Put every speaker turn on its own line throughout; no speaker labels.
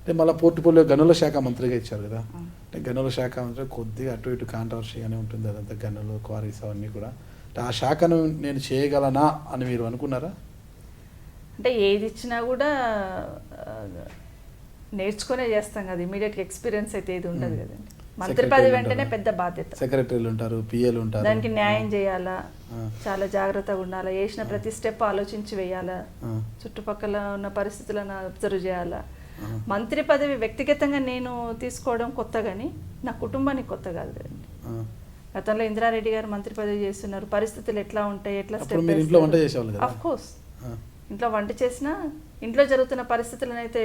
అంటే మళ్ళీ పోర్టుపోలియో గనుల శాఖ మంత్రిగా ఇచ్చారు కదా, అంటే గనుల శాఖ మంత్రి కొద్దిగా అటు ఇటు కాంట్రవర్సీగానే ఉంటుంది అదంతా, గనులు క్వారీస్ అవన్నీ కూడా. అంటే ఆ శాఖను నేను చేయగలనా అని మీరు అనుకున్నారా?
అంటే ఏది ఇచ్చినా కూడా నేర్చుకునే చేస్తాం కదా, ఇమీడియట్గా ఎక్స్పీరియన్స్ అయితే ఏది ఉండదు కదండి. మంత్రి పదవి వెంటనే పెద్ద బాధ్యత,
సెక్రటరీలు ఉంటారు, పిఏలు ఉంటారు,
దానికి న్యాయం చేయాలా, చాలా జాగ్రత్తగా ఉండాలా, వేసిన ప్రతి స్టెప్ ఆలోచించి వేయాలా, చుట్టుపక్కల ఉన్న పరిస్థితులను అబ్జర్వ్ చేయాలా. మంత్రి పదవి వ్యక్తిగతంగా నేను తీసుకోవడం కొత్త, కానీ నా కుటుంబానికి కొత్త కాదు కదండి. గతంలో ఇంద్రారెడ్డి గారు మంత్రి పదవి చేస్తున్నారు, పరిస్థితులు ఎట్లా ఉంటాయి, ఎట్లా స్టెప్, ఆఫ్ కోర్స్ ఇంట్లో వంట చేసినా ఇంట్లో జరుగుతున్న పరిస్థితులను అయితే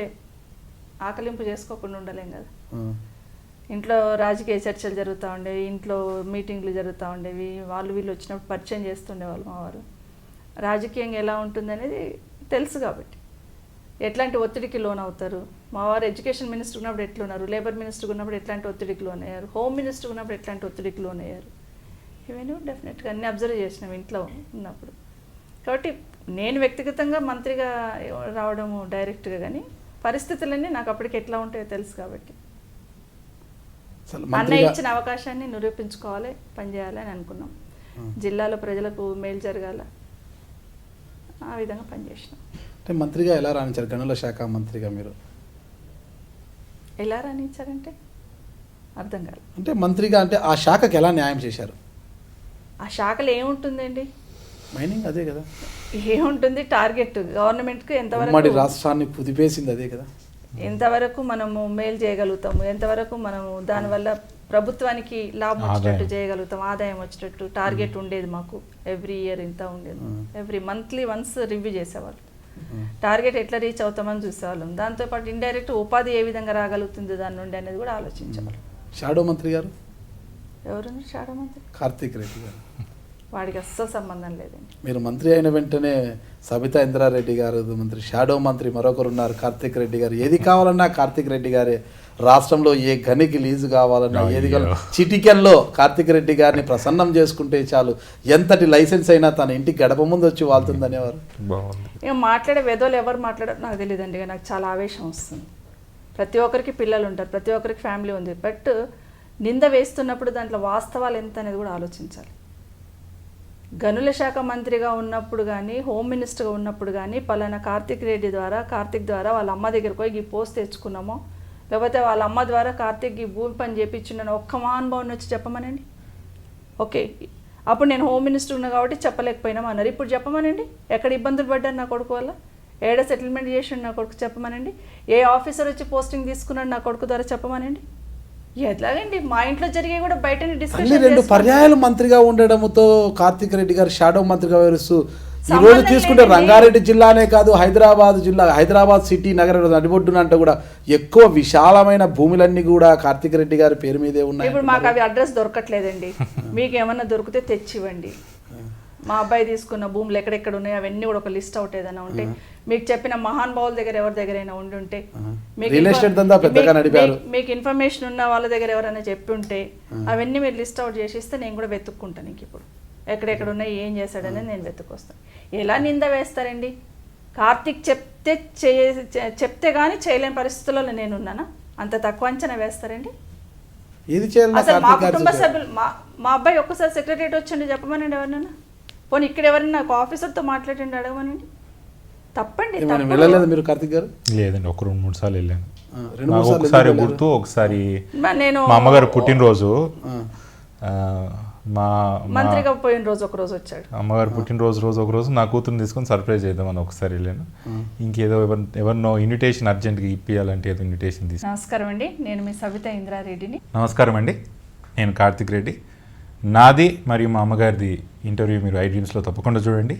ఆకలింపు చేసుకోకుండా ఉండలేం కదా. ఇంట్లో రాజకీయ చర్చలు జరుగుతూ ఉండేవి, ఇంట్లో మీటింగ్లు జరుగుతూ ఉండేవి, వాళ్ళు వీళ్ళు వచ్చినప్పుడు పరిచయం చేస్తుండేవాళ్ళు మా వారు. రాజకీయంగా ఎలా ఉంటుంది అనేది తెలుసు కాబట్టి ఎట్లాంటి ఒత్తిడికి లోన్ అవుతారు. మా వారు ఎడ్యుకేషన్ మినిస్టర్ ఉన్నప్పుడు ఎట్లున్నారు, లేబర్ మినిస్టర్ ఉన్నప్పుడు ఎట్లాంటి ఒత్తిడికి లోన్ అయ్యారు, హోమ్ మినిస్టర్ ఉన్నప్పుడు ఎట్లాంటి ఒత్తిడికి లోన్ అయ్యారు, ఇవన్నీ డెఫినెట్గా అన్నీ అబ్జర్వ్ చేసినాం ఇంట్లో ఉన్నప్పుడు. కాబట్టి నేను వ్యక్తిగతంగా మంత్రిగా రావడము డైరెక్ట్గా, కానీ పరిస్థితులన్నీ నాకు అప్పటికి ఎట్లా ఉంటాయో తెలుసు కాబట్టి అన్నయ్య ఇచ్చిన అవకాశాన్ని నిరూపించుకోవాలి, పనిచేయాలి అని అనుకున్నాం. జిల్లాలో ప్రజలకు మేలు జరగాల, ఆ విధంగా పనిచేసినాం.
అంటే మంత్రిగా ఎలా రాణించారు, గనుల శాఖ మంత్రిగా మీరు
ఎలా రాణించారంటే అర్థం కాదు.
అంటే మంత్రిగా అంటే ఆ శాఖకి ఎలా న్యాయం చేశారు?
ఆ శాఖలో ఏముంటుందండి,
మైనింగ్ అదే కదా,
ఏముంటుంది, టార్గెట్ గవర్నమెంట్కి ఎంతవరకు,
ఉమ్మడి రాష్ట్రాన్ని కుదిపేసింది అదే కదా,
ఎంతవరకు మనము మేలు చేయగలుగుతాము, ఎంతవరకు మనము దానివల్ల ప్రభుత్వానికి లాభం వచ్చేటట్టు చేయగలుగుతాం, ఆదాయం వచ్చేటట్టు టార్గెట్ ఉండేది మాకు. ఎవ్రీ ఇయర్ ఇంత ఉండేది, ఎవ్రీ మంత్లీ వన్స్ రివ్యూ చేసేవాళ్ళు, టార్గెట్ ఎట్లా రీచ్ అవుతామని చూసేవాళ్ళం. దాంతోపాటు ఇండైరెక్ట్ ఉపాధి ఏ విధంగా రాగలుగుతుంది దాని నుండి అనేది కూడా ఆలోచించేవాళ్ళం.
షాడో మంత్రి గారు
ఎవరున్నారు? షాడో మంత్రి
కార్తీక్ రెడ్డి గారు,
వాడికి అస్సలు సంబంధం లేదండి.
మీరు మంత్రి అయిన వెంటనే సబితా ఇంద్రారెడ్డి గారు మంత్రి, షాడో మంత్రి మరొకరు ఉన్నారు కార్తీక్ రెడ్డి గారు. ఏది కావాలన్నా కార్తీక్ రెడ్డి గారే, రాష్ట్రంలో ఏ గనికి లీజు కావాలన్నా ఏది చిటికెల్లో కార్తీక్ రెడ్డి గారిని ప్రసన్నం చేసుకుంటే చాలు, ఎంతటి లైసెన్స్ అయినా తన ఇంటికి గడప ముందు వచ్చి వాళ్తుంది అనేవారు.
ఇక మాట్లాడే వెదోలు ఎవరు మాట్లాడారు నాకు తెలియదండి, ఇక నాకు చాలా ఆవేశం వస్తుంది. ప్రతి ఒక్కరికి పిల్లలు ఉంటారు, ప్రతి ఒక్కరికి ఫ్యామిలీ ఉంది, బట్ నింద వేస్తున్నప్పుడు దాంట్లో వాస్తవాలు ఎంత అనేది కూడా ఆలోచించాలి. గనుల శాఖ మంత్రిగా ఉన్నప్పుడు కానీ, హోమ్ మినిస్టర్గా ఉన్నప్పుడు కానీ, పలానా కార్తీక్ ద్వారా వాళ్ళ అమ్మ దగ్గరికి పోయి ఈ పోస్ట్ తెచ్చుకున్నామో, లేకపోతే వాళ్ళ అమ్మ ద్వారా కార్తీక్ ఈ భూమి పని చేయించున్నాను ఒక్క మహానుభావుని వచ్చి చెప్పమనండి. ఓకే, అప్పుడు నేను హోమ్ మినిస్టర్ ఉన్నా కాబట్టి చెప్పలేకపోయినాం అన్నారు, ఇప్పుడు చెప్పమనండి. ఎక్కడ ఇబ్బందులు పడ్డారు నా కొడుకు వల్ల, ఏడ సెటిల్మెంట్ చేసి నా కొడుకు చెప్పమనండి. ఏ ఆఫీసర్ వచ్చి పోస్టింగ్ తీసుకున్నాడు నా కొడుకు ద్వారా చెప్పమనండి. ఎట్లాగండి మా ఇంట్లో జరిగే కూడా బయట డిస్కషన్.
2 పర్యాయాలు మంత్రిగా ఉండడంతో కార్తీక్ రెడ్డి గారు షాడో మంత్రిగా వ్యవహరిస్తూ ఈ రోజు తీసుకుంటే రంగారెడ్డి జిల్లానే కాదు, హైదరాబాద్ సిటీ నగర నడిబొడ్డునంటే కూడా ఎక్కువ విశాలమైన భూములన్నీ కూడా కార్తీక్ రెడ్డి గారి పేరు మీదే ఉన్నాయి.
ఇప్పుడు మాకు అవి అడ్రస్ దొరకట్లేదండి, మీకు ఏమన్నా దొరికితే తెచ్చివ్వండి. మా అబ్బాయి తీసుకున్న భూములు ఎక్కడెక్కడ ఉన్నాయో అవన్నీ కూడా ఒక లిస్ట్ అవుట్ ఏదైనా ఉంటే, మీకు చెప్పిన మహానుభావుల దగ్గర ఎవరి దగ్గరైనా ఉండి ఉంటే, మీకు ఇన్ఫర్మేషన్ ఉన్న వాళ్ళ దగ్గర ఎవరైనా చెప్పి ఉంటే అవన్నీ మీరు లిస్ట్ అవుట్ చేసిస్తే నేను కూడా వెతుక్కుంటాను. ఇంక ఇప్పుడు ఎక్కడెక్కడ ఉన్నాయి, ఏం చేశాడనేది నేను వెతుక్కొస్తాను. ఎలా నింద వేస్తారండి? కార్తీక్ చెప్తే కానీ చేయలేని పరిస్థితుల్లో నేను ఉన్నానా? అంత తక్కువ అంచనా వేస్తారండి? అసలు మా కుటుంబ సభ్యులు, మా అబ్బాయి ఒక్కసారి సెక్రటరియట్ వచ్చండి చెప్పమనండి, ఎవరినైనా పోనీ ఇక్కడ ఎవరైనా నాకు ఆఫీసర్తో మాట్లాడండి, అడగమనండి. తప్పండి.
మీరు కార్తీక్ గారు?
లేదండి, ఒక 2-3 సార్లు వెళ్ళాను. ఒకసారి గుర్తు, ఒకసారి నేను మా అమ్మగారు పుట్టినరోజు, మా
మంత్రిగా పోయిన రోజు ఒక రోజు వచ్చాడు.
అమ్మగారు పుట్టినరోజు ఒక రోజు నా కూతురుని తీసుకొని సర్ప్రైజ్ చేద్దామని ఒకసారి వెళ్ళాను. ఇంకేదో ఎవరినో ఇన్విటేషన్ అర్జెంట్గా ఇప్పియాలంటే ఏదో ఇన్విటేషన్ తీసుకు.
నమస్కారం అండి, నేను మీ సబితా ఇంద్రారెడ్డిని.
నమస్కారం అండి, నేను కార్తీక్ రెడ్డి. నాది మరియు మా అమ్మగారిది ఇంటర్వ్యూ మీరు iDreamsలో తప్పకుండా చూడండి.